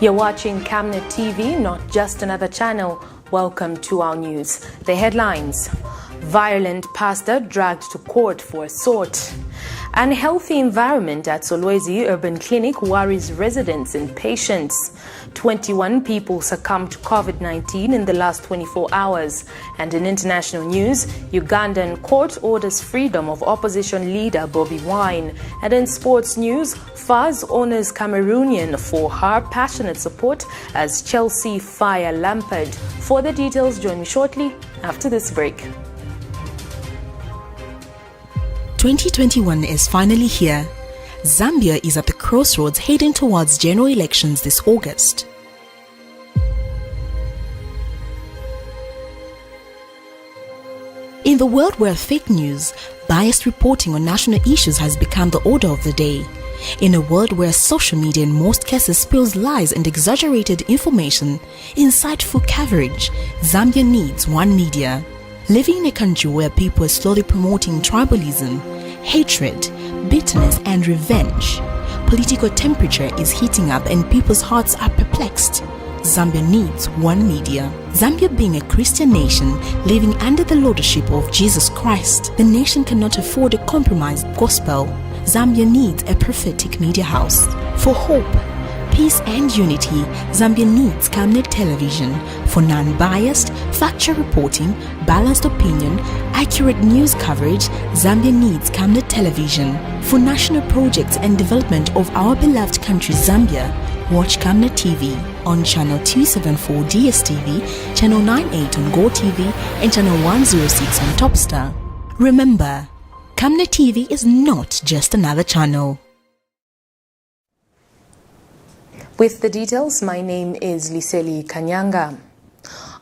You're watching Camnet TV, not just another channel. Welcome to our news. The headlines: violent pastor dragged to court for assault. Unhealthy environment at SOLWEZI Urban Clinic worries residents and patients. 21 people succumbed to COVID-19 in the last 24 hours. And in international news, Ugandan court orders freedom of opposition leader Bobi Wine. And in sports news, Faz honors Cameroonian for her passionate support as Chelsea fire Lampard. For the details, join me shortly after this break. 2021 is finally here. Zambia is at the crossroads heading towards general elections this August. In the world where fake news, biased reporting on national issues has become the order of the day, in a world where social media in most cases spills lies and exaggerated information, insightful coverage, Zambia needs one media. Living in a country where people are slowly promoting tribalism, hatred, bitterness and revenge, political temperature is heating up and people's hearts are perplexed. Zambia needs one media. Zambia being a Christian nation living under the lordship of Jesus Christ, the nation cannot afford a compromised gospel. Zambia needs a prophetic media house. For hope, peace and unity, Zambia needs Camnet television for non-biased, factual reporting, balanced opinion, accurate news coverage. Zambia needs Camnet television for national projects and development of our beloved country Zambia. Watch Camnet TV on channel 274 DSTV, channel 98 on GoTV, and channel 106 on Topstar. Remember, Camnet TV is not just another channel. With the details, my name is Liseli Kanyanga.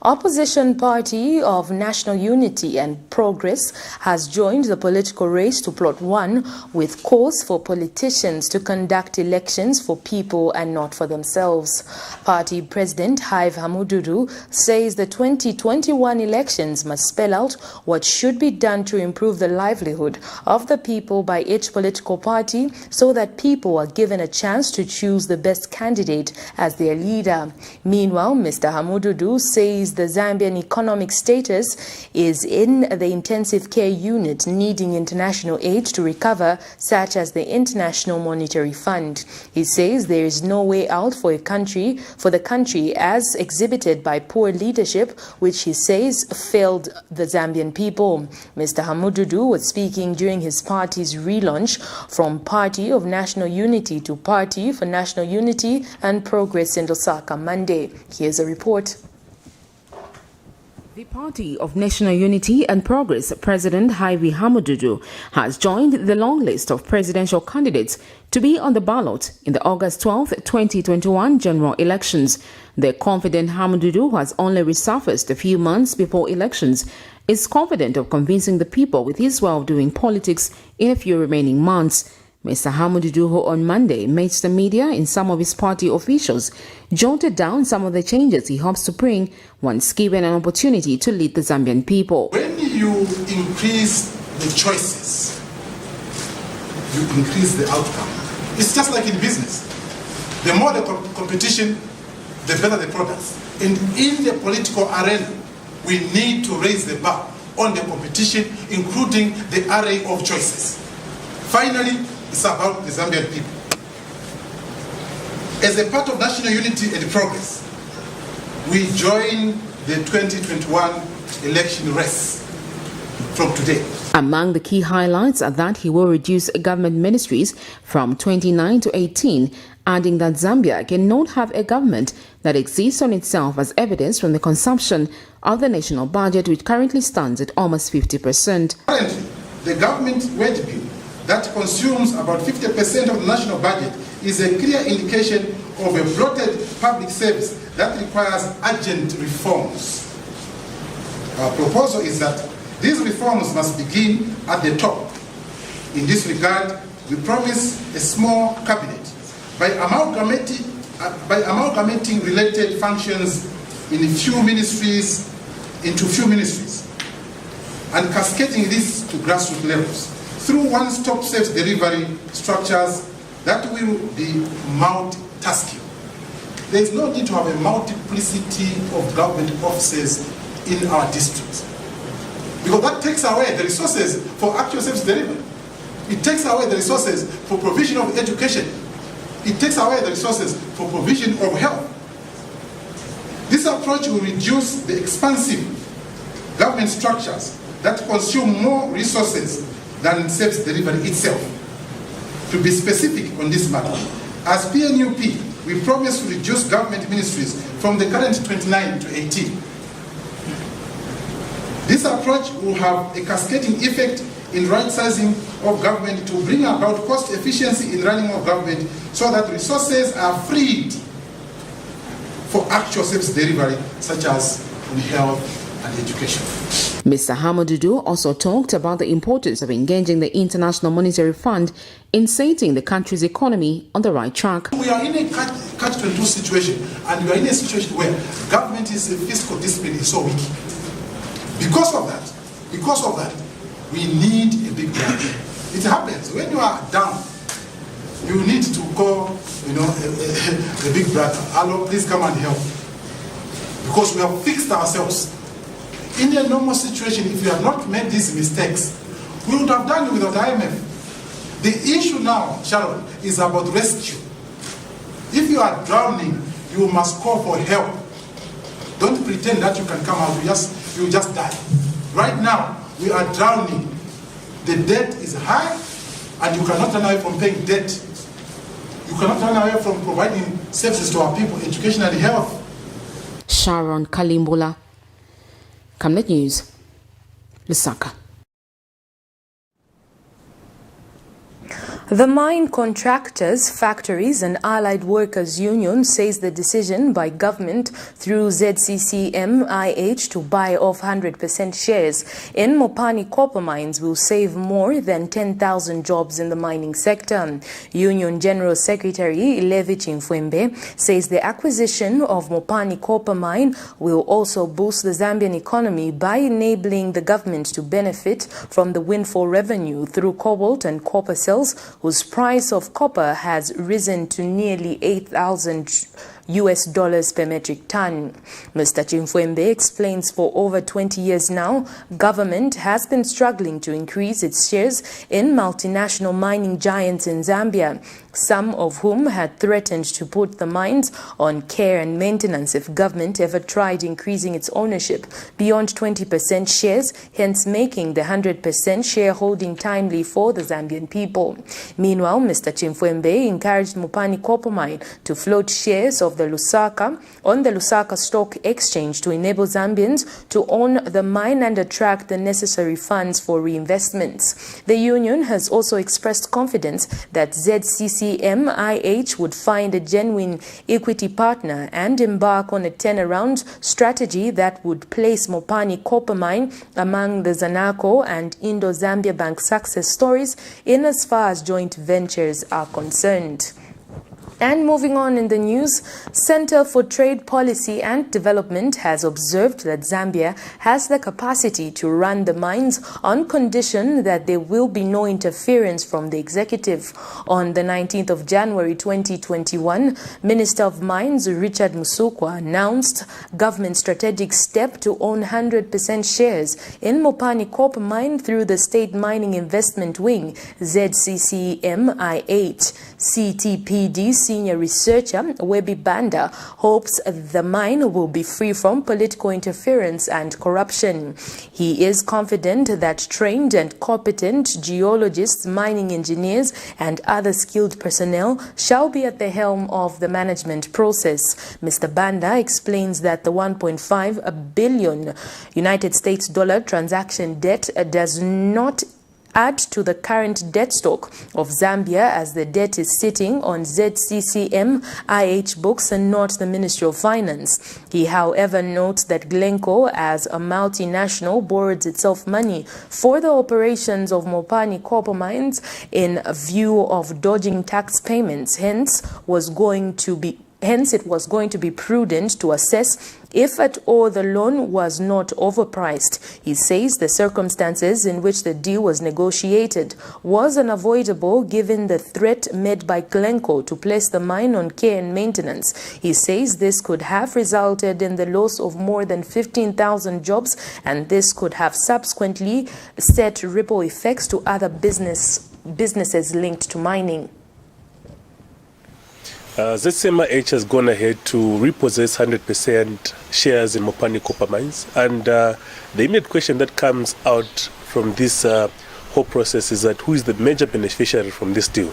Opposition Party of National Unity and Progress has joined the political race to plot one with calls for politicians to conduct elections for people and not for themselves. Party President Hive Hamududu says the 2021 elections must spell out what should be done to improve the livelihood of the people by each political party so that people are given a chance to choose the best candidate as their leader. Meanwhile, Mr. Hamududu says the Zambian economic status is in the intensive care unit needing international aid to recover, such as the International Monetary Fund. He says there is no way out for the country as exhibited by poor leadership, which he says failed the Zambian people. Mr. Hamududu was speaking during his party's relaunch from Party of National Unity to Party for National Unity and Progress in Lusaka Monday. Here's a report. The Party of National Unity and Progress President Hive Hamududu has joined the long list of presidential candidates to be on the ballot in the August 12, 2021 general elections. The confident Hamududu, who has only resurfaced a few months before elections, is confident of convincing the people with his way of doing politics in a few remaining months. Mr. Hamududu, who on Monday met the media and some of his party officials, jotted down some of the changes he hopes to bring once given an opportunity to lead the Zambian people. When you increase the choices, you increase the outcome. It's just like in business. The more the competition, the better the products. And in the political arena, we need to raise the bar on the competition, including the array of choices. Finally, it's about the Zambian people. As a part of National Unity and Progress, we join the 2021 election race from today. Among the key highlights are that he will reduce government ministries from 29 to 18, adding that Zambia cannot have a government that exists on itself, as evidenced from the consumption of the national budget, which currently stands at almost 50%. Currently, the government wage bill that consumes about 50% of the national budget is a clear indication of a bloated public service that requires urgent reforms. Our proposal is that these reforms must begin at the top. In this regard, we promise a small cabinet by amalgamating related functions into few ministries and cascading this to grassroots levels through one-stop service delivery structures that will be multitasking. there is no need to have a multiplicity of government offices in our districts. Because that takes away the resources for actual service delivery. It takes away the resources for provision of education. It takes away the resources for provision of health. This approach will reduce the expansive government structures that consume more resources than service delivery itself. To be specific on this matter, as PNUP, we promise to reduce government ministries from the current 29 to 18. This approach will have a cascading effect in right-sizing of government to bring about cost efficiency in running of government so that resources are freed for actual service delivery, such as in health and education. Mr. Hamadudu also talked about the importance of engaging the International Monetary Fund in setting the country's economy on the right track. We are in a catch-22 situation, and we are in a situation where government's fiscal discipline is so weak. Because of that, we need a big brother. It happens when you are down. You need to call, a big brother. Hello, please come and help. Because we have fixed ourselves. In a normal situation, if we had not made these mistakes, we would have done it without IMF. The issue now, Sharon, is about rescue. If you are drowning, you must call for help. Don't pretend that you can come out. You just die. Right now, we are drowning. The debt is high, and you cannot run away from paying debt. You cannot run away from providing services to our people, education and health. Sharon Kalimbola, Camnet News, Lusaka. The Mine Contractors, Factories and Allied Workers Union says the decision by government through ZCCM-IH to buy off 100% shares in Mopani copper mines will save more than 10,000 jobs in the mining sector. Union General Secretary Levi Chimfwembe says the acquisition of Mopani copper mine will also boost the Zambian economy by enabling the government to benefit from the windfall revenue through cobalt and copper sales, whose price of copper has risen to nearly $8,000 per metric ton. Mr. Chimfwembe explains for over 20 years now, government has been struggling to increase its shares in multinational mining giants in Zambia, some of whom had threatened to put the mines on care and maintenance if government ever tried increasing its ownership beyond 20% shares, hence making the 100% shareholding timely for the Zambian people. Meanwhile, Mr. Chimfwembe encouraged Mopani Copper Mine to float shares of the Lusaka Stock Exchange to enable Zambians to own the mine and attract the necessary funds for reinvestments. The union has also expressed confidence that ZCCM-IH would find a genuine equity partner and embark on a turnaround strategy that would place Mopani Copper Mine among the Zanaco and Indo-Zambia Bank success stories in as far as joint ventures are concerned. And moving on in the news, Center for Trade Policy and Development has observed that Zambia has the capacity to run the mines on condition that there will be no interference from the executive. On the 19th of January 2021, Minister of Mines Richard Musukwa announced government strategic step to own 100% shares in Mopani Copper Mine through the State Mining Investment Wing, ZCCM-IH. CTPD senior researcher Webi Banda hopes the mine will be free from political interference and corruption. He is confident that trained and competent geologists, mining engineers and other skilled personnel shall be at the helm of the management process. Mr. Banda explains that the 1.5 billion United States dollar transaction debt does not add to the current debt stock of Zambia, as the debt is sitting on ZCCM-IH books and not the Ministry of Finance. He, however, notes that Glencore, as a multinational, borrowed itself money for the operations of Mopani copper mines in view of dodging tax payments, hence was going to be Hence, it was going to be prudent to assess if at all the loan was not overpriced. He says the circumstances in which the deal was negotiated was unavoidable given the threat made by Glencore to place the mine on care and maintenance. He says this could have resulted in the loss of more than 15,000 jobs, and this could have subsequently set ripple effects to other businesses linked to mining. ZCMH has gone ahead to repossess 100% shares in Mopani copper mines, and the immediate question that comes out from this whole process is that who is the major beneficiary from this deal?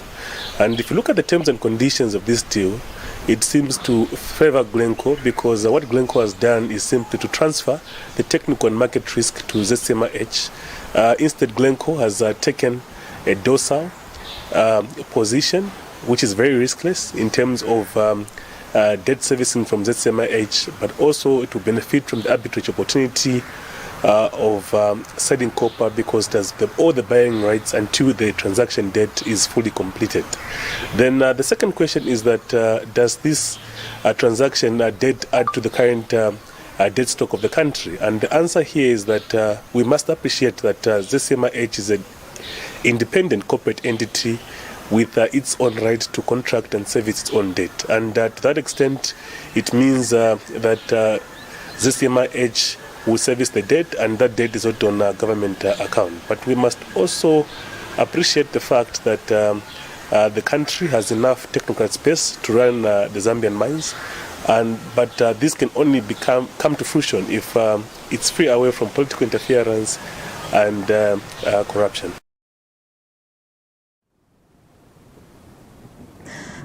And if you look at the terms and conditions of this deal, it seems to favor Glencore, because what Glencore has done is simply to transfer the technical and market risk to ZCMH. Instead, Glencore has taken a docile position, which is very riskless in terms of debt servicing from ZCMH, but also it will benefit from the arbitrage opportunity of selling copper, because it has all the buying rights until the transaction debt is fully completed. Then the second question is that does this transaction debt add to the current debt stock of the country? And the answer here is that we must appreciate that ZCMH is an independent corporate entity with its own right to contract and service its own debt. And to that extent, it means that ZCMH will service the debt, and that debt is not on a government account. But we must also appreciate the fact that the country has enough technical space to run the Zambian mines, but this can only come to fruition if it's free away from political interference and corruption.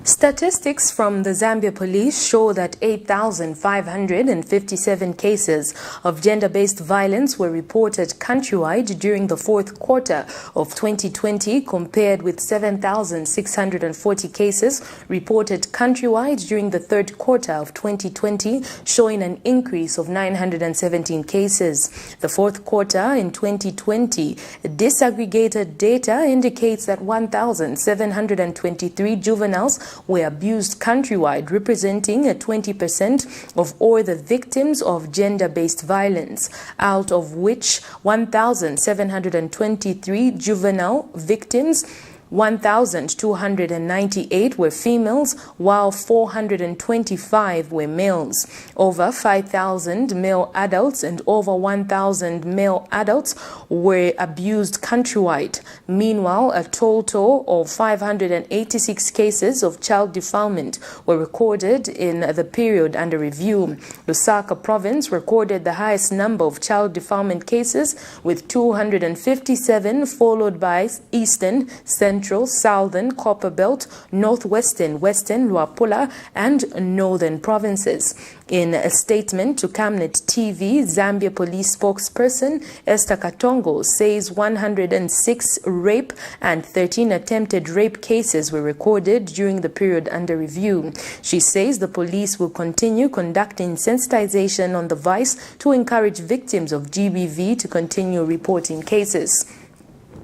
Statistics from the Zambia police show that 8,557 cases of gender-based violence were reported countrywide during the fourth quarter of 2020, compared with 7,640 cases reported countrywide during the third quarter of 2020, showing an increase of 917 cases. The fourth quarter in 2020 disaggregated data indicates that 1,723 juveniles were abused countrywide, representing 20% of all the victims of gender-based violence, out of which 1,723 juvenile victims, 1,298 were females, while 425 were males. Over 5,000 male adults and over 1,000 male adults were abused countrywide. Meanwhile, a total of 586 cases of child defilement were recorded in the period under review. Lusaka province recorded the highest number of child defilement cases with 257, followed by Eastern, Central, Southern, Copperbelt, Northwestern, Western, Luapula, and Northern provinces. In a statement to Camnet TV, Zambia police spokesperson Esther Katongo says 106 rape and 13 attempted rape cases were recorded during the period under review. She says the police will continue conducting sensitization on the vice to encourage victims of GBV to continue reporting cases.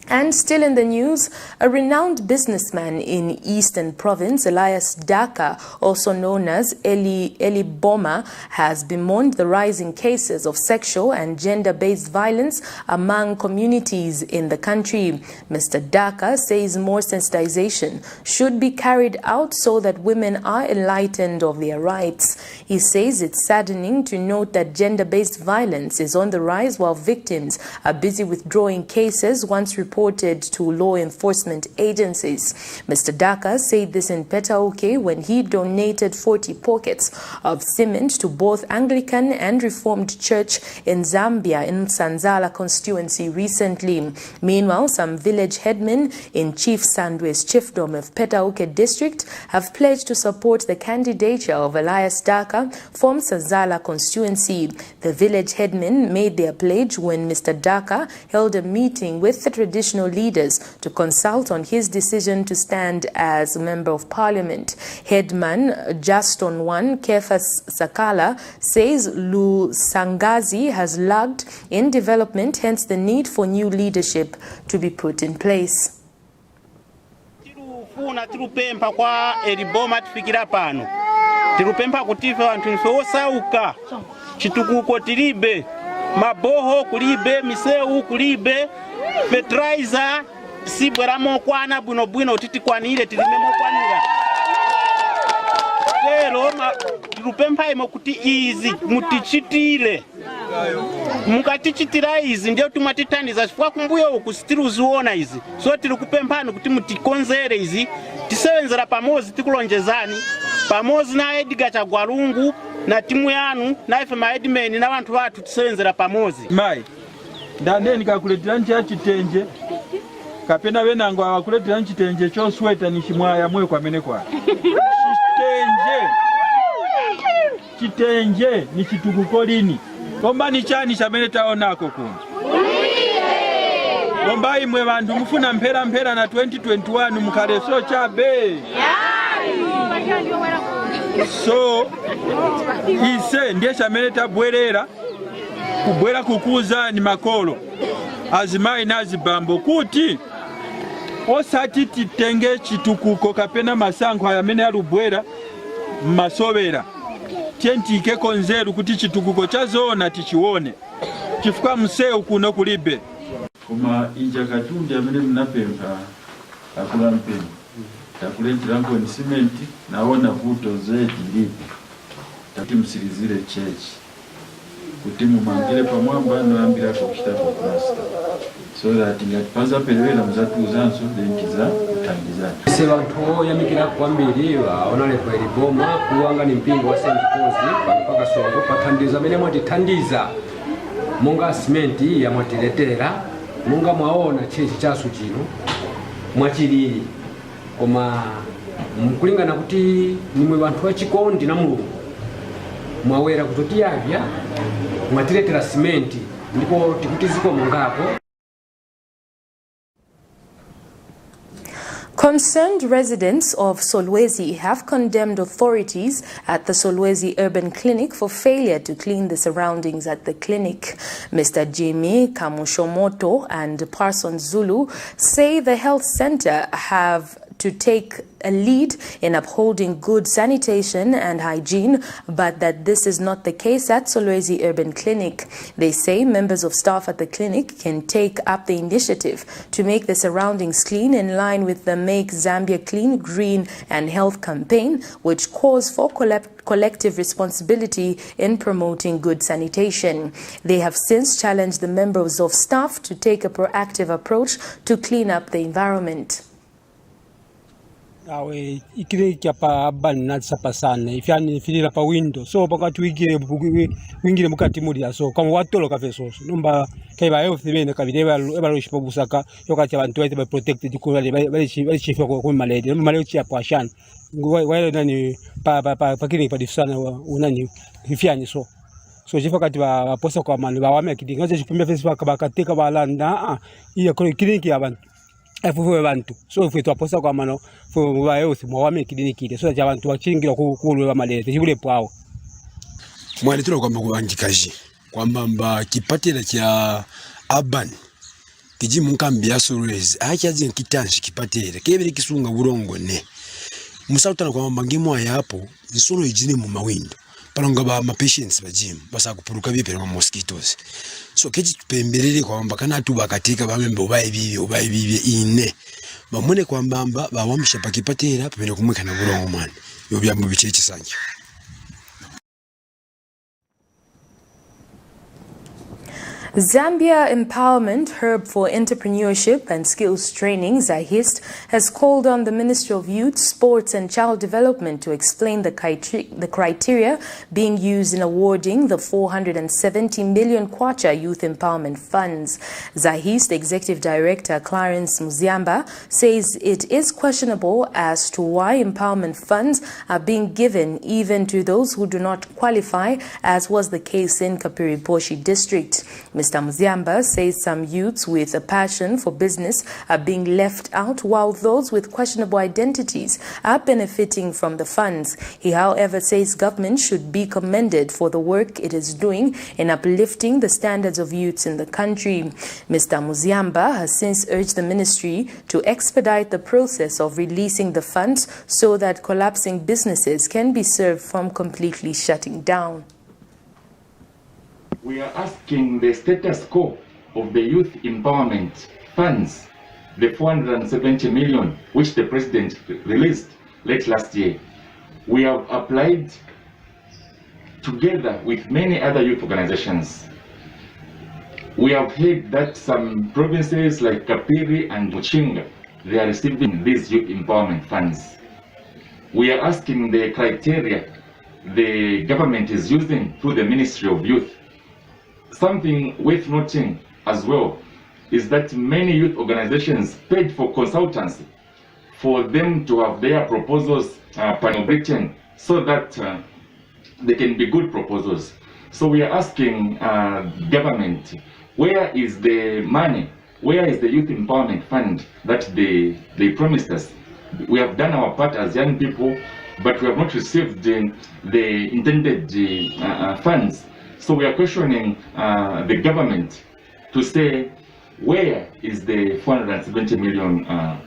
And still in the news, a renowned businessman in Eastern Province, Elias Daka, also known as Eli Boma, has bemoaned the rising cases of sexual and gender-based violence among communities in the country. Mr. Daka says more sensitization should be carried out so that women are enlightened of their rights. He says it's saddening to note that gender-based violence is on the rise while victims are busy withdrawing cases once reported to law enforcement agencies. Mr. Daka said this in Petauke when he donated 40 pockets of cement to both Anglican and Reformed Church in Zambia in Sanzala constituency recently. Meanwhile, some village headmen in Chief Sandwe's chiefdom of Petauke district have pledged to support the candidature of Elias Daka from Sanzala constituency. The village headmen made their pledge when Mr. Daka held a meeting with the traditional leaders to consult on his decision to stand as Member of Parliament. Headman Juston 1 Kefas Sakala says Lusangazi has lagged in development, hence the need for new leadership to be put in place. Tirupempa kutife wantu nife osauka. Chitukuko tilibe. Maboho kulibe, miseu kulibe, fertilizer sibwera mokwana bwino titi kwanire tilime mokwanira. Lero tirupempa imo kuti izi mutichitile. Mukatichitira izi ndio tumatitandiza chifukwa kumbuyo uku sitiruziona izi. So tirikupempani kuti mutikonzere izi tisewenzera pamozi tikulonjezani pamozi na Edgar Chagwalungu na timu yanu na ife maedmen na bantu batu tisewenzera pamozi. Mai ndane nikakuletera nchi chitenje kapena benango abakuletera chitenje cho sweta nishimwaya mwe kwamene kwa chitenje ni chitukuko lini komba ni chani chamene taonako kuno komba imwe bantu mufuna mpera na 2021 mukaleso chabe so ise ndiye chamene tabwerera kubwera kukuza ni makolo azimai nazibambo kuti osati titenge chitukuko kapena masango ayamene alubwera masobera tientike konzeru kuti chitukuko chazona tichione chifuka mseu kuno kulibe kuma inja katunde amene mnapempa akula mpeni takuletera ngoni simenti naona vuto zeti lipi tati msirizire chechi kuti mumangile pamwamba noyambira kuchita kwa plasta so that ngatipanza pelewela mzatuzanso denkiza kutangizana ise bantu yamikira kwambiri baonalepo eliboma kuwanga ni mpingo wa St. Paul's paka songo patandiza mene mwatitandiza munga simenti ya mwatiletera munga mwaona chechi chasu chino mwachilili koma mkulingana kuti nimwe bantu bachikondi na Mulungu mwawera kutoti yavya mwatiletera simenti ndipo tikutiziko mungako. Concerned residents of Solwezi have condemned authorities at the Solwezi Urban Clinic for failure to clean the surroundings at the clinic. Mr. Jimmy Kamushomoto and Parson Zulu say the health center have to take a lead in upholding good sanitation and hygiene, but that this is not the case at Solwezi Urban Clinic. They say members of staff at the clinic can take up the initiative to make the surroundings clean in line with the Make Zambia Clean, Green and Health campaign, which calls for collective responsibility in promoting good sanitation. They have since challenged the members of staff to take a proactive approach to clean up the environment. Awe ikire kyapa banna sapasane ifyani filira pa window so pakati wingire mukati muri so kama watolo kafeso nomba kaiba health bene kabire ebaloshi pobusaka yokati abantu baite protected ko bali chifa ko malade malade chiapo ashan wale nani pa kini pa difsana unani ifyani so chifa kati ba posa kwa manu ba wame kidinga je chipumbe fesa bakateka balanda iya ko kliniki abantu efuwe bantu so fwe twaposa kwa mano fwe bayo mwame kidini so ja abantu bachingira kukulwa malete chibule pwao mwalitira kwamba kubanjikaji kwamba mba kipatira kya urban kiji munkambi ya Solwezi achazi nkitanshi kipatira kebiri kisunga burongo ne musautana kwamba ngimo yapo nsolo ijine mu mawindo palonga ba ma patients bajimu basa kupuruka bipera ma mosquitoes so keji pemberere kwamba kana tu bakatika bamembe obaye bibi ine bamune kwamba bawamisha pakipatera pamene kumwekana burongo mwana yobya mu bice kisanje. Zambia Empowerment Hub for Entrepreneurship and Skills Training, ZAHIST, has called on the Ministry of Youth, Sports and Child Development to explain the criteria being used in awarding the 470 million kwacha Youth Empowerment Funds. ZAHIST Executive Director Clarence Muziamba says it is questionable as to why empowerment funds are being given even to those who do not qualify, as was the case in Kapiriposhi District. Mr. Muziamba says some youths with a passion for business are being left out, while those with questionable identities are benefiting from the funds. He, however, says government should be commended for the work it is doing in uplifting the standards of youths in the country. Mr. Muziamba has since urged the ministry to expedite the process of releasing the funds so that collapsing businesses can be served from completely shutting down. We are asking the status quo of the youth empowerment funds, the 470 million which the president released late last year. We have applied together with many other youth organizations. We have heard that some provinces like Kapiri and Muchinga, they are receiving these youth empowerment funds. We are asking the criteria the government is using through the Ministry of Youth. Something worth noting as well is that many youth organizations paid for consultancy for them to have their proposals pan-written so that they can be good proposals. So we are asking government, where is the money? Where is the Youth Empowerment Fund that they promised us? We have done our part as young people, but we have not received the intended funds. So we are questioning the government to say, where is the 470 million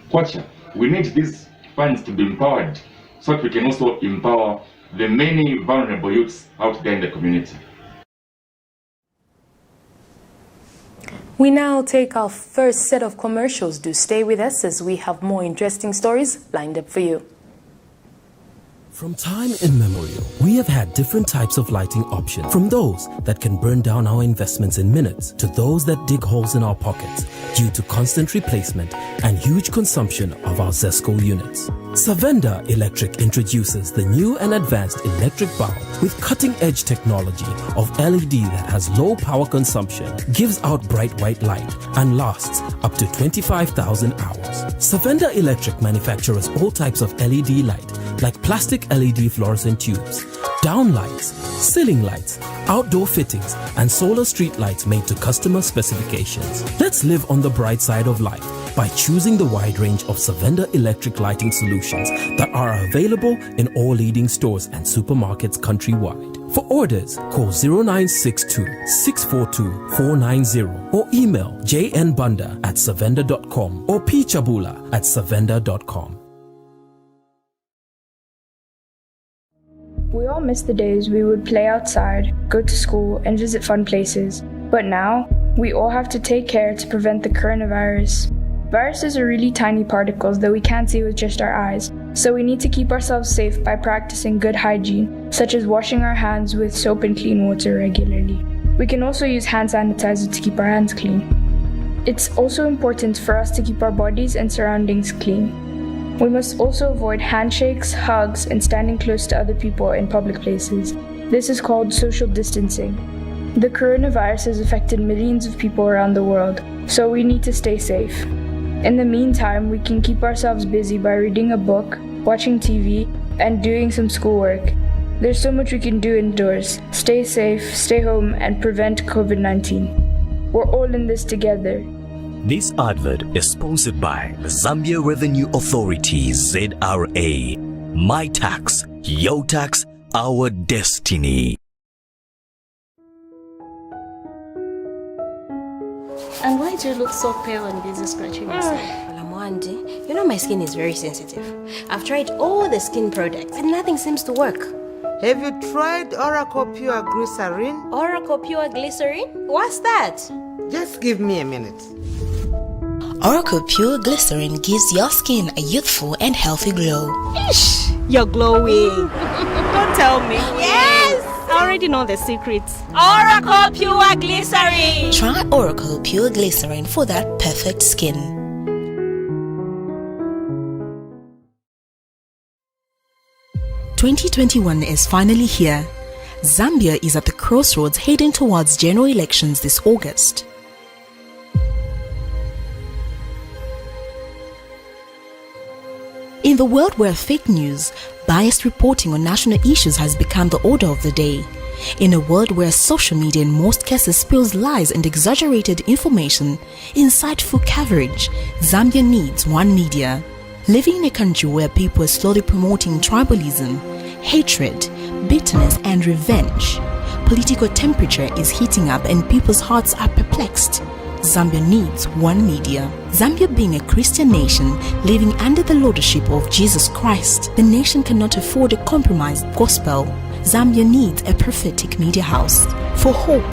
kwacha? We need these funds to be empowered so that we can also empower the many vulnerable youths out there in the community. We now take our first set of commercials. Do stay with us as we have more interesting stories lined up for you. From time immemorial, we have had different types of lighting options, from those that can burn down our investments in minutes to those that dig holes in our pockets due to constant replacement and huge consumption of our Zesco units. Savenda Electric introduces the new and advanced electric bulb with cutting-edge technology of LED that has low power consumption, gives out bright white light, and lasts up to 25,000 hours. Savenda Electric manufactures all types of LED light, like plastic LED fluorescent tubes, down lights, ceiling lights, outdoor fittings, and solar street lights made to customer specifications. Let's live on the bright side of life by choosing the wide range of Savenda electric lighting solutions that are available in all leading stores and supermarkets countrywide. For orders, call 0962 642 490 or email jnbunda@savenda.com or pchabula@savenda.com. We all miss the days we would play outside, go to school, and visit fun places. But now, we all have to take care to prevent the coronavirus. Viruses are really tiny particles that we can't see with just our eyes, so we need to keep ourselves safe by practicing good hygiene, such as washing our hands with soap and clean water regularly. We can also use hand sanitizer to keep our hands clean. It's also important for us to keep our bodies and surroundings clean. We must also avoid handshakes, hugs, and standing close to other people in public places. This is called social distancing. The coronavirus has affected millions of people around the world, so we need to stay safe. In the meantime, we can keep ourselves busy by reading a book, watching TV, and doing some schoolwork. There's so much we can do indoors. Stay safe, stay home, and prevent COVID-19. We're all in this together. This advert is sponsored by the Zambia Revenue Authority, ZRA. My tax, your tax, our destiny. And why do you look so pale and busy scratching yourself? Lamwandi, you know my skin is very sensitive. I've tried all the skin products and nothing seems to work. Have you tried Oracle Pure Glycerin? Oracle Pure Glycerin? What's that? Just give me a minute. Oracle Pure Glycerin gives your skin a youthful and healthy glow. Ish, you're glowing. Don't tell me. Yes! I already know the secrets. Oracle Pure Glycerin! Try Oracle Pure Glycerin for that perfect skin. "2021 is finally here. Zambia is at the crossroads heading towards general elections this August. In the world where fake news, biased reporting on national issues has become the order of the day, In a world where social media in most cases spills lies and exaggerated information, insightful coverage, Zambia needs one media. Living in a country where people are slowly promoting tribalism, hatred, bitterness and revenge, political temperature is heating up and people's hearts are perplexed. Zambia needs one media. Zambia being a Christian nation living under the lordship of Jesus Christ, the nation cannot afford a compromised gospel. Zambia needs a prophetic media house. For hope,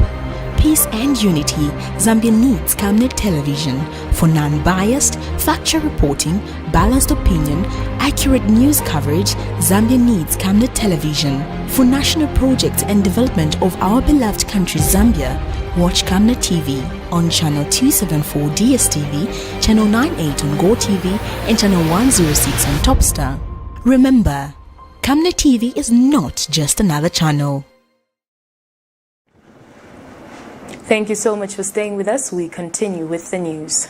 peace and unity, Zambia needs Camnet television for non-biased, factual reporting, balanced opinion, accurate news coverage. Zambia needs Camnet television for national projects and development of our beloved country Zambia. Watch Camnet TV on channel 274 DSTV, channel 98 on Go TV, and channel 106 on Topstar. Remember, Camnet TV is not just another channel. Thank you so much for staying with us. We continue with the news.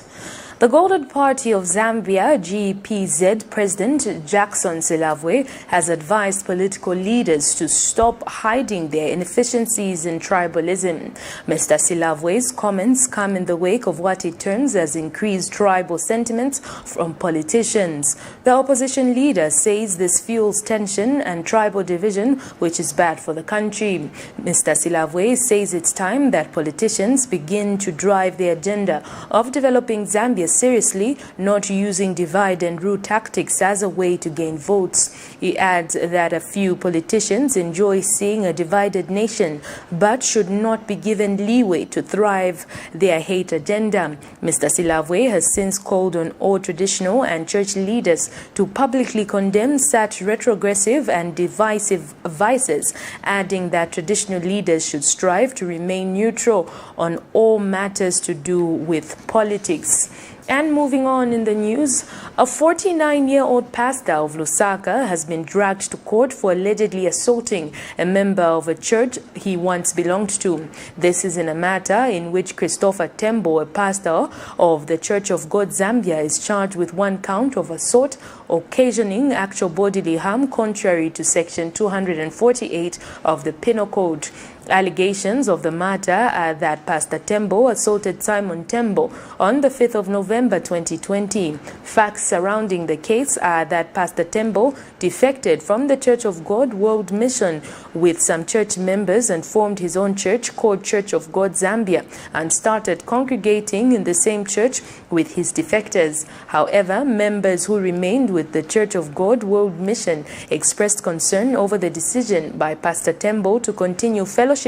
The Golden Party of Zambia, GPZ President Jackson Silavwe, has advised political leaders to stop hiding their inefficiencies in tribalism. Mr. Silavwe's comments come in the wake of what he terms as increased tribal sentiments from politicians. The opposition leader says this fuels tension and tribal division, which is bad for the country. Mr. Silavwe says it's time that politicians begin to drive the agenda of developing Zambia seriously, not using divide and rule tactics as a way to gain votes. He adds that a few politicians enjoy seeing a divided nation, but should not be given leeway to thrive their hate agenda. Mr. Silavwe has since called on all traditional and church leaders to publicly condemn such retrogressive and divisive vices, adding that traditional leaders should strive to remain neutral on all matters to do with politics. And moving on in the news, a 49-year-old pastor of Lusaka has been dragged to court for allegedly assaulting a member of a church he once belonged to. This is in a matter in which Christopher Tembo, a pastor of the Church of God Zambia, is charged with one count of assault occasioning actual bodily harm contrary to Section 248 of the Penal Code. Allegations of the matter are that Pastor Tembo assaulted Simon Tembo on the 5th of November 2020. Facts surrounding the case are that Pastor Tembo defected from the Church of God World Mission with some church members and formed his own church called Church of God Zambia and started congregating in the same church with his defectors. However, members who remained with the Church of God World Mission expressed concern over the decision by Pastor Tembo to continue fellowshipping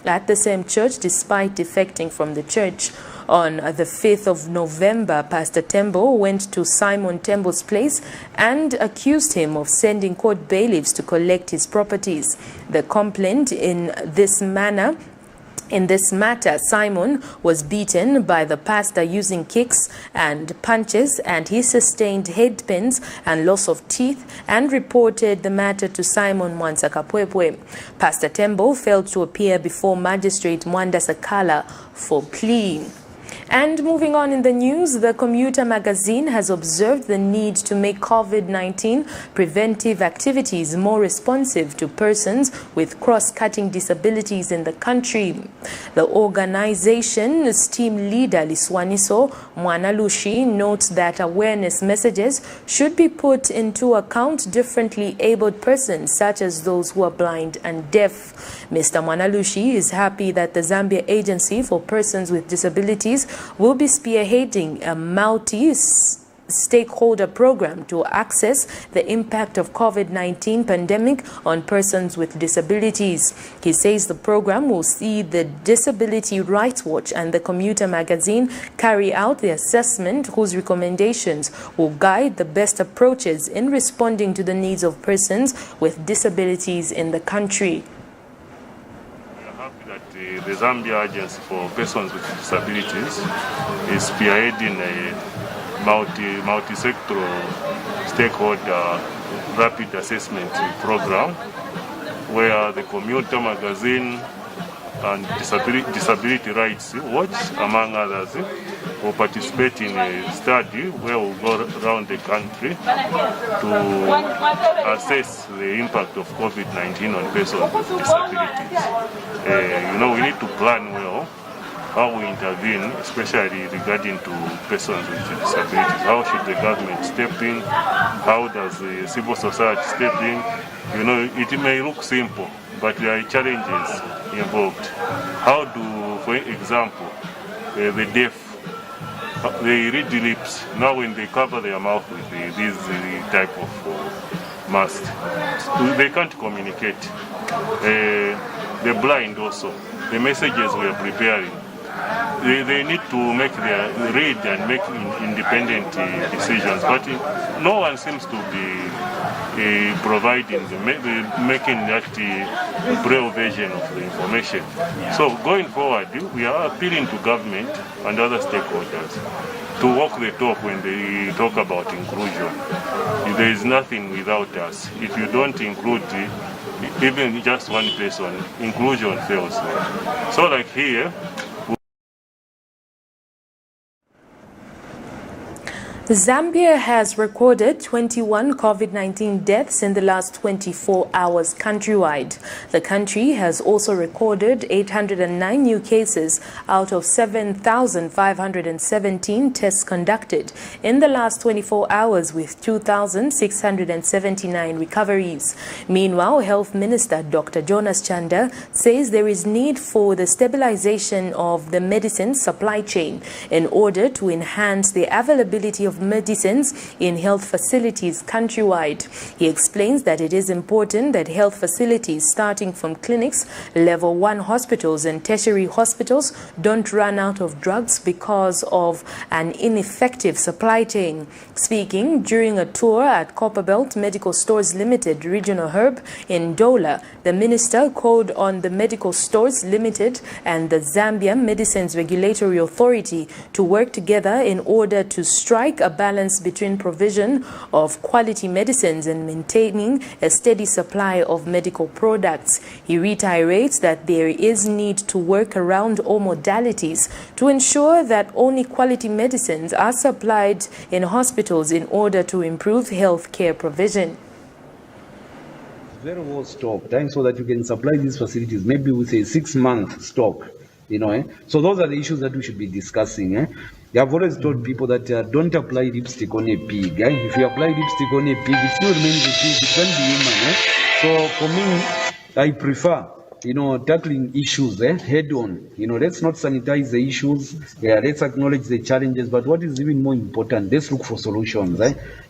at the same church despite defecting from the church. On the 5th of November, Pastor Tembo went to Simon Tembo's place and accused him of sending court bailiffs to collect his properties. The complaint in this matter, Simon was beaten by the pastor using kicks and punches, and he sustained head pains and loss of teeth, and reported the matter to Simon Mwansakapwepwe. Pastor Tembo failed to appear before Magistrate Mwanda Sakala for plea. And moving on in the news, the Commuter magazine has observed the need to make COVID-19 preventive activities more responsive to persons with cross-cutting disabilities in the country. The organization's team leader, Liswaniso Mwanalushi, notes that awareness messages should be put into account differently abled persons, such as those who are blind and deaf. Mr. Mwanalushi is happy that the Zambia Agency for Persons with Disabilities will be spearheading a multi-stakeholder program to assess the impact of COVID-19 pandemic on persons with disabilities. He says the program will see the Disability Rights Watch and the Commuter magazine carry out the assessment, whose recommendations will guide the best approaches in responding to the needs of persons with disabilities in the country. The Zambia Agency for Persons with Disabilities is spearheading a multi-sectoral stakeholder rapid assessment program where the Commuter magazine and Disability Rights Watch, among others, will participate in a study where we'll go around the country to assess the impact of COVID-19 on persons with disabilities. We need to plan well how we intervene, especially regarding to persons with disabilities. How should the government step in? How does the civil society step in? It may look simple, but there are challenges involved. How do, for example, the deaf, they read the lips. Now when they cover their mouth with this type of mask, they can't communicate. The blind also, the messages we are preparing, they need to read and make independent decisions, but no one seems to be making that braille version of the information. So going forward, we are appealing to government and other stakeholders to walk the talk when they talk about inclusion. There is nothing without us. If you don't include even just one person, inclusion fails. So like here, Zambia has recorded 21 COVID-19 deaths in the last 24 hours countrywide. The country has also recorded 809 new cases out of 7,517 tests conducted in the last 24 hours, with 2,679 recoveries. Meanwhile, Health Minister Dr. Jonas Chanda says there is need for the stabilization of the medicine supply chain in order to enhance the availability of medicines in health facilities countrywide. He explains that it is important that health facilities starting from clinics, level 1 hospitals and tertiary hospitals don't run out of drugs because of an ineffective supply chain. Speaking during a tour at Copperbelt Medical Stores Limited Regional Hub in Dola, the minister called on the Medical Stores Limited and the Zambia Medicines Regulatory Authority to work together in order to strike a balance between provision of quality medicines and maintaining a steady supply of medical products. He reiterates that there is need to work around all modalities to ensure that only quality medicines are supplied in hospitals in order to improve health care provision. Very well stocked, so that you can supply these facilities maybe with a 6-month stock, So those are the issues that we should be discussing. I've always told people that don't apply lipstick on a pig. If you apply lipstick on a pig, it still remains a pig. It can't be human. So for me, I prefer, tackling issues head on. Let's not sanitize the issues. Let's acknowledge the challenges. But what is even more important, let's look for solutions.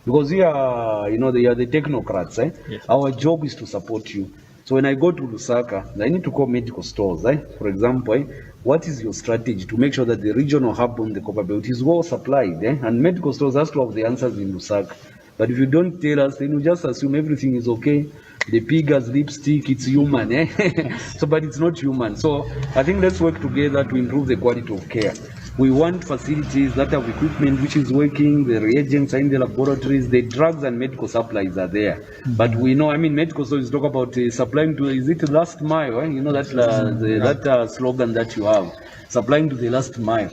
Because we are, they are the technocrats. Yes. Our job is to support you. So when I go to Lusaka, I need to call medical stores. For example, what is your strategy to make sure that the regional hub on the Copperbelt is well supplied? And medical stores has to have the answers in Lusaka. But if you don't tell us, then you just assume everything is okay. The pig has lipstick, it's human. But it's not human. So I think let's work together to improve the quality of care. We want facilities that have equipment which is working, the reagents are in the laboratories, the drugs and medical supplies are there. But we know, medical stores talk about supplying to, is it the last mile? That slogan that you have, supplying to the last mile.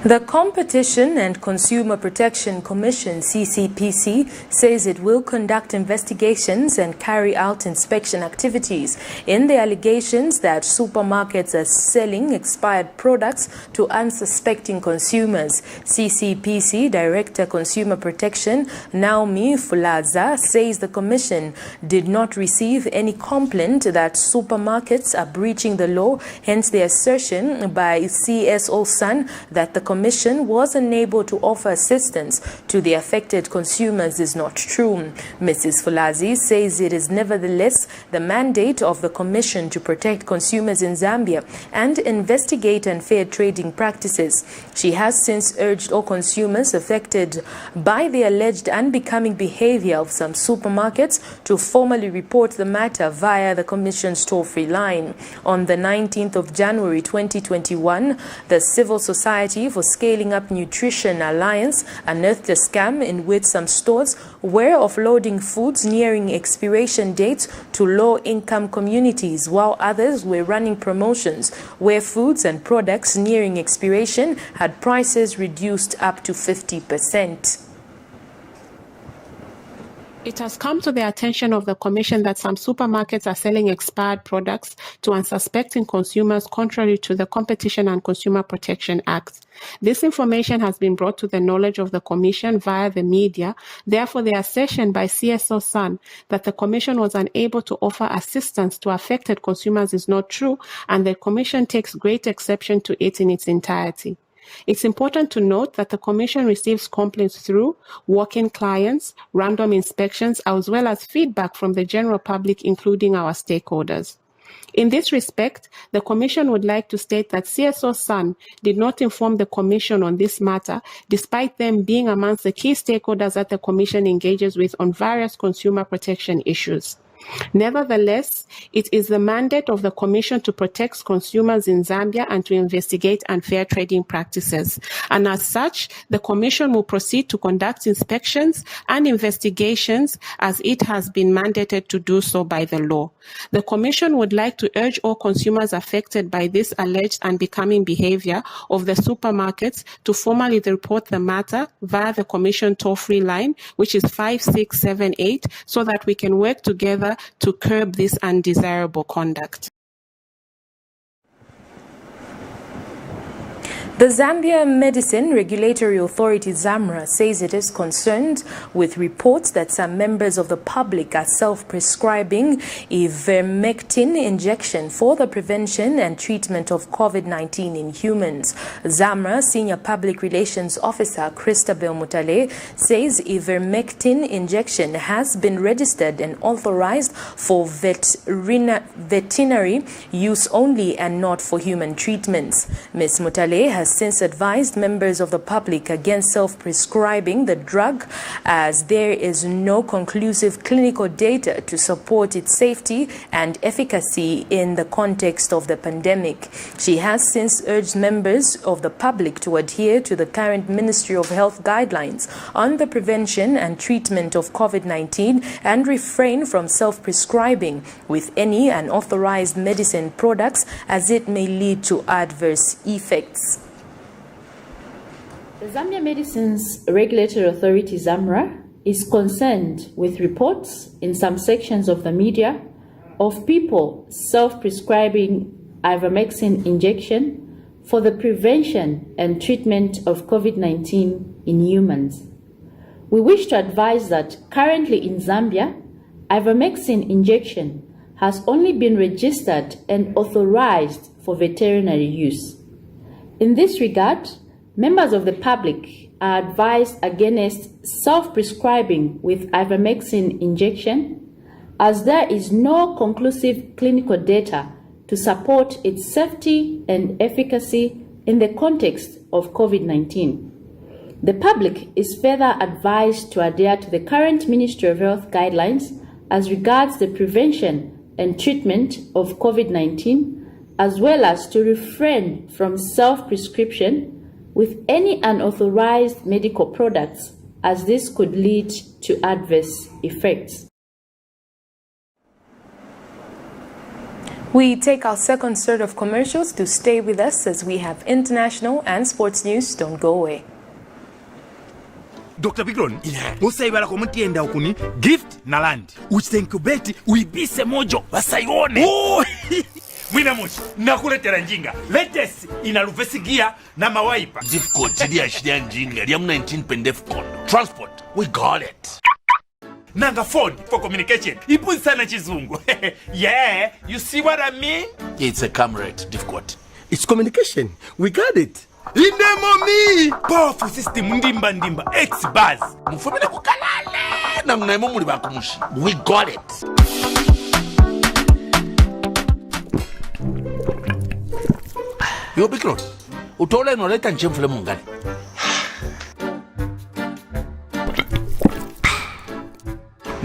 The Competition and Consumer Protection Commission, CCPC, says it will conduct investigations and carry out inspection activities in the allegations that supermarkets are selling expired products to unsuspecting consumers. CCPC Director Consumer Protection, Naomi Fulaza, says the Commission did not receive any complaint that supermarkets are breaching the law, hence the assertion by CSO Sun that the Commission was unable to offer assistance to the affected consumers is not true. Mrs. Fulazi says it is nevertheless the mandate of the Commission to protect consumers in Zambia and investigate unfair trading practices. She has since urged all consumers affected by the alleged unbecoming behavior of some supermarkets to formally report the matter via the Commission's toll-free line. On the 19th of January 2021, the Civil Society for for Scaling Up Nutrition Alliance unearthed a scam in which some stores were offloading foods nearing expiration dates to low-income communities, while others were running promotions where foods and products nearing expiration had prices reduced up to 50%. It has come to the attention of the Commission that some supermarkets are selling expired products to unsuspecting consumers contrary to the Competition and Consumer Protection Act. This information has been brought to the knowledge of the Commission via the media. Therefore, the assertion by CSO Sun that the Commission was unable to offer assistance to affected consumers is not true, and the Commission takes great exception to it in its entirety. It's important to note that the Commission receives complaints through walk-in clients, random inspections, as well as feedback from the general public, including our stakeholders. In this respect, the Commission would like to state that CSO Sun did not inform the Commission on this matter, despite them being amongst the key stakeholders that the Commission engages with on various consumer protection issues. Nevertheless, it is the mandate of the Commission to protect consumers in Zambia and to investigate unfair trading practices. And as such, the Commission will proceed to conduct inspections and investigations as it has been mandated to do so by the law. The Commission would like to urge all consumers affected by this alleged unbecoming behavior of the supermarkets to formally report the matter via the Commission toll-free line, which is 5678, so that we can work together to curb this undesirable conduct. The Zambia Medicine Regulatory Authority ZAMRA says it is concerned with reports that some members of the public are self-prescribing ivermectin injection for the prevention and treatment of COVID-19 in humans. ZAMRA Senior Public Relations Officer Christabel Mutale says ivermectin injection has been registered and authorized for veterinary use only and not for human treatments. Ms. Mutale has since advised members of the public against self-prescribing the drug, as there is no conclusive clinical data to support its safety and efficacy in the context of the pandemic. She has since urged members of the public to adhere to the current Ministry of Health guidelines on the prevention and treatment of COVID-19 and refrain from self-prescribing with any unauthorized medicine products, as it may lead to adverse effects. The Zambia Medicines Regulatory Authority ZAMRA is concerned with reports in some sections of the media of people self-prescribing ivermectin injection for the prevention and treatment of COVID-19 in humans. We wish to advise that currently in Zambia, ivermectin injection has only been registered and authorized for veterinary use. In this regard, members of the public are advised against self-prescribing with ivermectin injection, as there is no conclusive clinical data to support its safety and efficacy in the context of COVID-19. The public is further advised to adhere to the current Ministry of Health guidelines as regards the prevention and treatment of COVID-19, as well as to refrain from self-prescription with any unauthorized medical products, as this could lead to adverse effects. We take our second set of commercials to stay with us as we have international and sports news. Don't go away. Dr. Bigron, musaibala komutienda ukuni gift na land. Uchitenkubeti uibise mojo basaione. Oh! Mwina mochi, nakuletera njinga. Latest inaluvesi gear na mawaipa. Difficult chidi ya shidi ya njinga. Liam 19 pendefcon. Transport, we got it. Nanga phone for communication. Ipu sana chizungu. Yeah, you see what I mean? It's a Camret, difficult. It's communication. We got it. Indemoni! Powerful system ndimba X-Buzz. Mufumile kukalale. Na mnaimo muli bakumushi. We got it. Yo Bikron, utole noleta nchemfule mungani.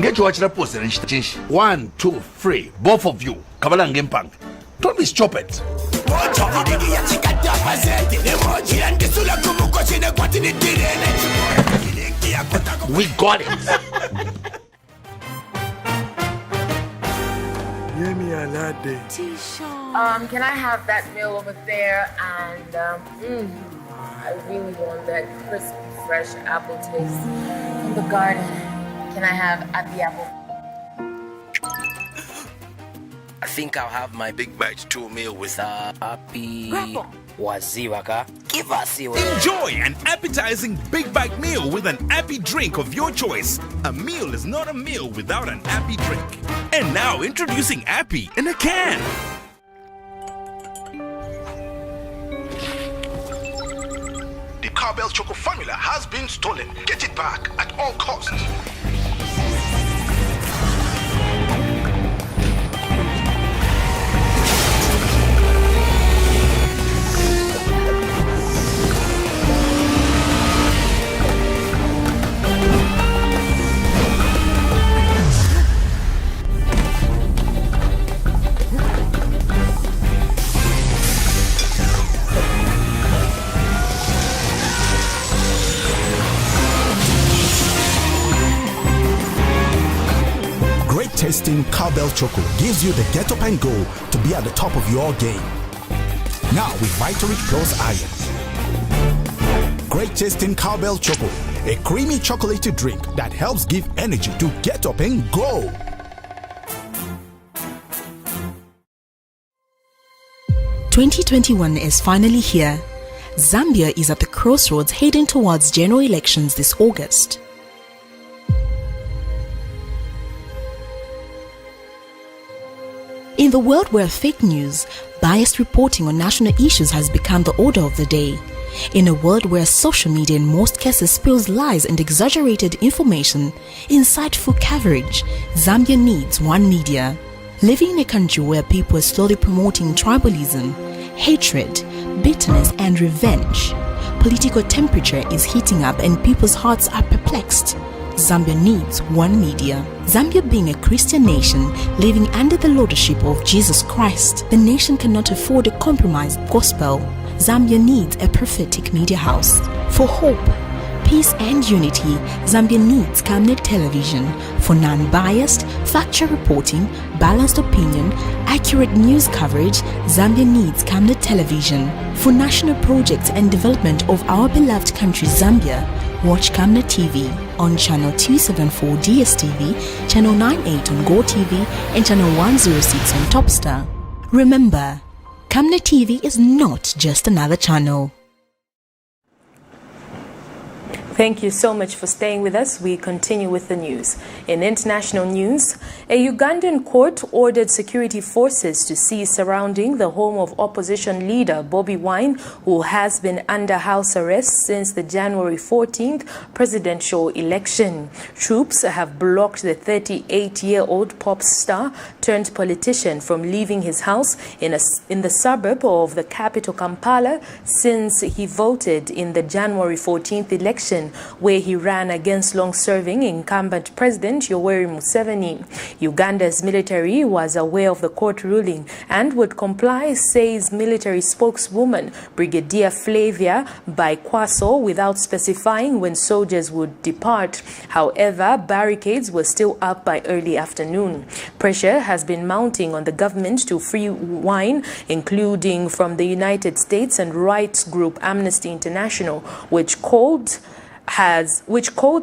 Ngecho wachira pose na chinshi. 1, 2, 3, both of you. Kabala ngempang. Don't be stupid. We got it. Can I have that meal over there? And I really want that crisp, fresh apple taste from the garden. Can I have the apple? I think I'll have my big bite 2 meal with happy waziwaka. Give us your Enjoy an appetizing big bite meal with an happy drink of your choice. A meal is not a meal without an happy drink. And now introducing Happy in a can. The Cowbell Choco formula has been stolen. Get it back at all costs. Tasting Cowbell Choco gives you the get up and go to be at the top of your game. Now with Vitality Plus Iron. Great tasting Cowbell Choco, a creamy chocolatey drink that helps give energy to get up and go. "2021 is finally here. Zambia is at the crossroads heading towards general elections this August. In the world where fake news, biased reporting on national issues has become the order of the day, in a world where social media in most cases spills lies and exaggerated information, insightful coverage, Zambia needs one media. Living in a country where people are slowly promoting tribalism, hatred, bitterness and revenge, political temperature is heating up and people's hearts are perplexed. Zambia needs one media. Zambia being a Christian nation living under the lordship of Jesus Christ, the nation cannot afford a compromised gospel. Zambia needs a prophetic media house. For hope, peace and unity, Zambia needs Camnet television. For non-biased, factual reporting, balanced opinion, accurate news coverage, Zambia needs Camnet television. For national projects and development of our beloved country Zambia, watch Camnet TV on channel 274 DSTV, channel 98 on GoTV, and channel 106 on Topstar. Remember, Camnet TV is not just another channel. Thank you so much for staying with us. We continue with the news. In international news, a Ugandan court ordered security forces to cease surrounding the home of opposition leader Bobi Wine, who has been under house arrest since the January 14th presidential election. Troops have blocked the 38-year-old pop star turned politician from leaving his house in the suburb of the capital Kampala since he voted in the January 14th election, where he ran against long-serving incumbent President Yoweri Museveni. Uganda's military was aware of the court ruling and would comply, says military spokeswoman Brigadier Flavia Baikwaso, without specifying when soldiers would depart. However, barricades were still up by early afternoon. Pressure has been mounting on the government to free Wine, including from the United States and rights group Amnesty International, which called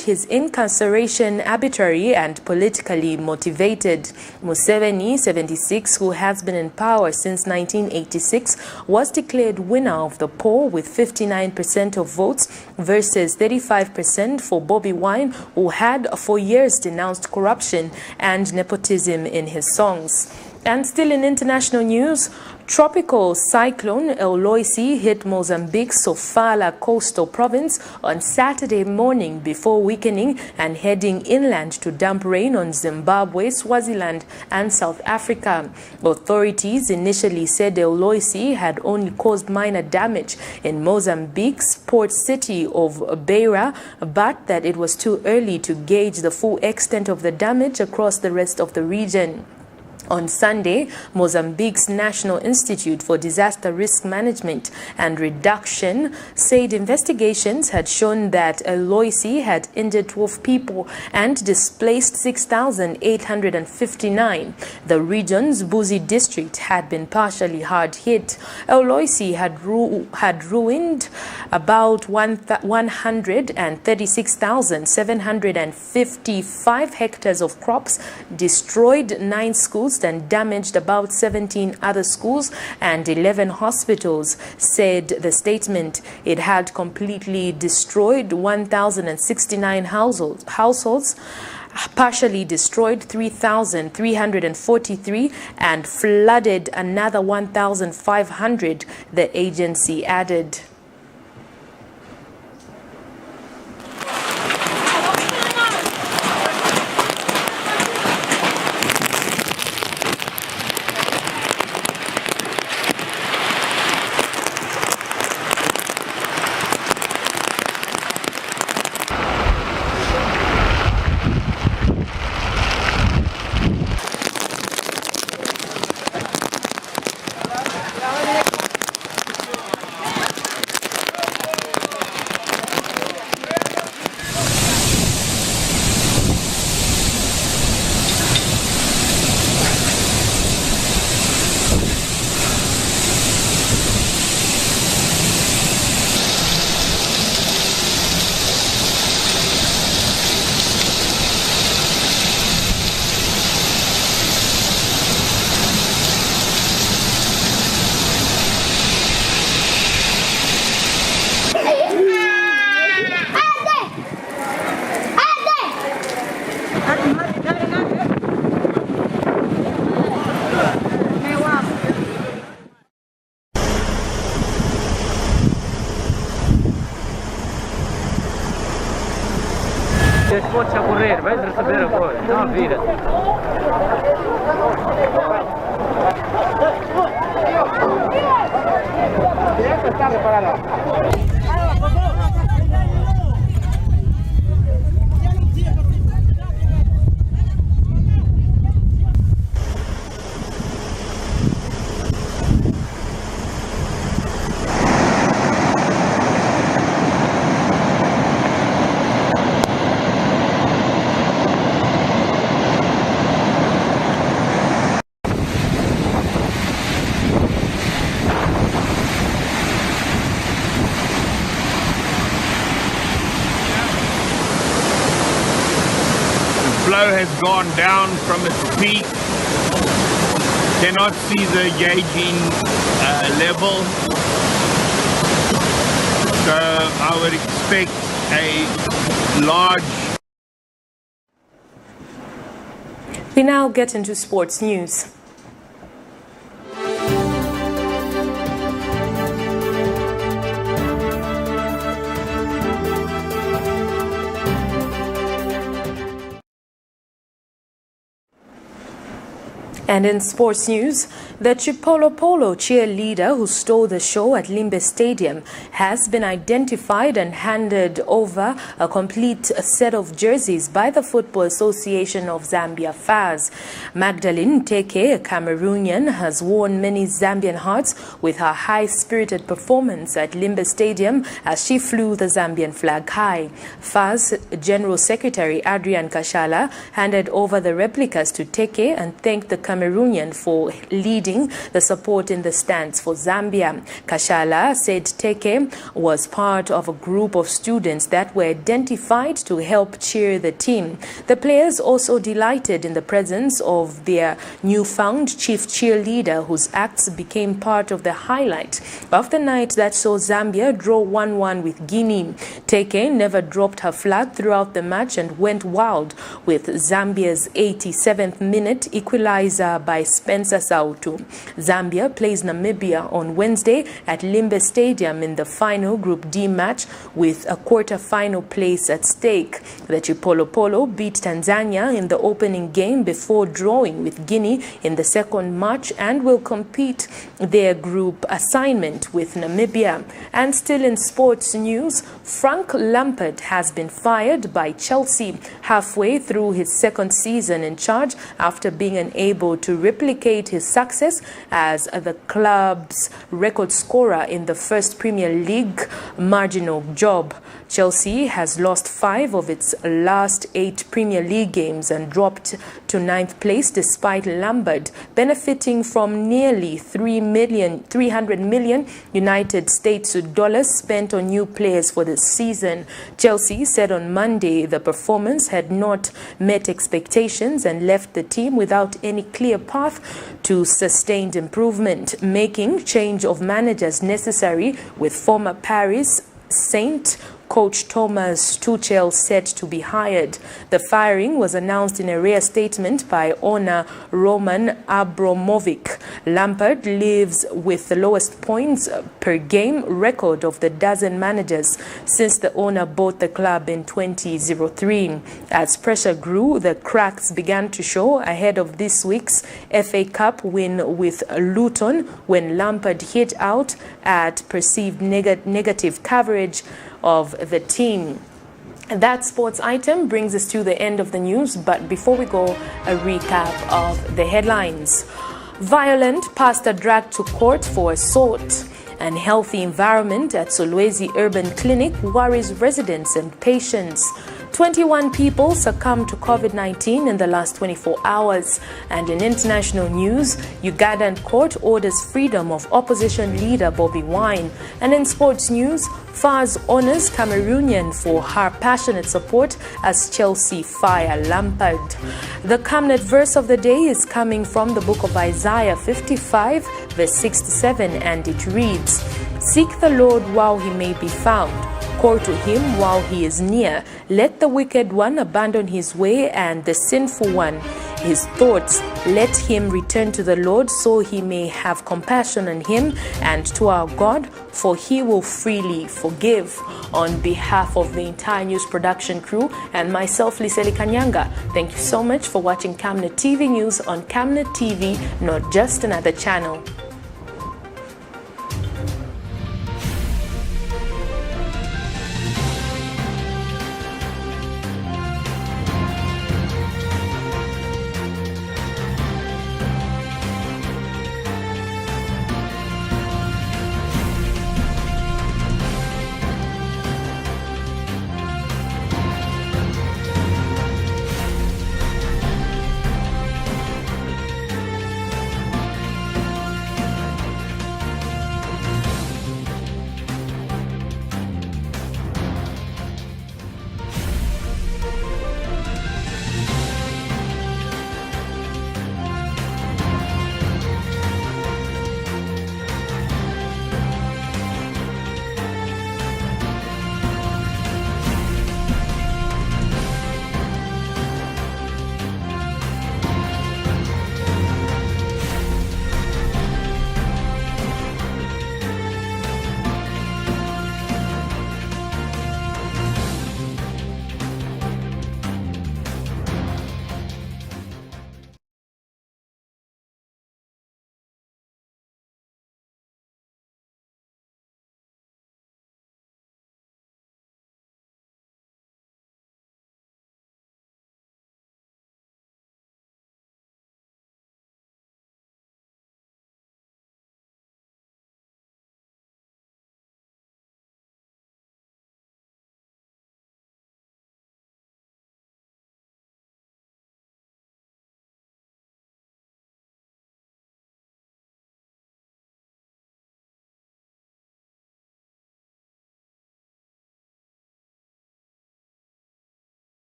his incarceration arbitrary and politically motivated. Museveni, 76, who has been in power since 1986, was declared winner of the poll with 59% of votes versus 35% for Bobi Wine, who had for years denounced corruption and nepotism in his songs. And still in international news, tropical cyclone LOISI hit Mozambique's Sofala coastal province on Saturday morning before weakening and heading inland to dump rain on Zimbabwe, Swaziland and South Africa. Authorities initially said LOISI had only caused minor damage in Mozambique's port city of Beira, but that it was too early to gauge the full extent of the damage across the rest of the region. On Sunday, Mozambique's National Institute for Disaster Risk Management and Reduction said investigations had shown that SOLWEZI had injured 12 people and displaced 6,859. The region's BOBI district had been partially hard hit. SOLWEZI had ruined about 136,755 hectares of crops, destroyed 9 schools, and damaged about 17 other schools and 11 hospitals, said the statement. It had completely destroyed 1,069 households, partially destroyed 3,343 and flooded another 1,500, the agency added. Pode correr, vai receber agora, não vira. Flow has gone down from its peak. Cannot see the gauging level. So I would expect a large. We now get into sports news. And in sports news, the Chipolo Polo cheerleader who stole the show at Limbe Stadium has been identified and handed over a complete set of jerseys by the Football Association of Zambia, FAZ. Magdalene Teke, a Cameroonian, has won many Zambian hearts with her high-spirited performance at Limbe Stadium as she flew the Zambian flag high. FAZ General Secretary Adrian Kashala handed over the replicas to Teke and thanked the Cameroonian for leading the support in the stands for Zambia. Kashala said Teke was part of a group of students that were identified to help cheer the team. The players also delighted in the presence of their newfound chief cheerleader, whose acts became part of the highlight of the night that saw Zambia draw 1-1 with Guinea. Teke never dropped her flag throughout the match and went wild with Zambia's 87th minute equalizer by Spencer Sautu. Zambia plays Namibia on Wednesday at Limbe Stadium Stadium in the final Group D match with a quarter-final place at stake. The Chipolopolo beat Tanzania in the opening game before drawing with Guinea in the second match and will compete their group assignment with Namibia. And still in sports news, Frank Lampard has been fired by Chelsea halfway through his second season in charge after being unable to replicate his success as the club's record scorer in the first Premier League marginal job. Chelsea has lost 5 of its last 8 Premier League games and dropped to 9th place despite Lampard benefiting from nearly 300 million United States dollars spent on new players for this season. Chelsea said on Monday the performance had not met expectations and left the team without any clear path to sustained improvement, making change of managers necessary, with former Paris Saint coach Thomas Tuchel said to be hired. The firing was announced in a rare statement by owner Roman Abramovich. Lampard lives with the lowest points per game record of the dozen managers since the owner bought the club in 2003. As pressure grew, the cracks began to show ahead of this week's FA Cup win with Luton when Lampard hit out at perceived negative coverage of the team. That sports item brings us to the end of the news, but before we go, a recap of the headlines. Violent pastor dragged to court for assault. Unhealthy environment at SOLWEZI Urban Clinic worries residents and patients. 21 people succumbed to COVID-19 in the last 24 hours. And in international news, Ugandan court orders freedom of opposition leader Bobi Wine. And in sports news, FARS honors Cameroonian for her passionate support as Chelsea fire Lampard. The Camnet verse of the day is coming from the book of Isaiah 55, verse 6 to 7, and it reads, "Seek the Lord while he may be found. Call to him while he is near. Let the wicked one abandon his way and the sinful one his thoughts. Let him return to the Lord so he may have compassion on him and to our God, for he will freely forgive." On behalf of the entire news production crew and myself, Liseli Kanyanga, thank you so much for watching Camnet TV News on Camnet TV, not just another channel.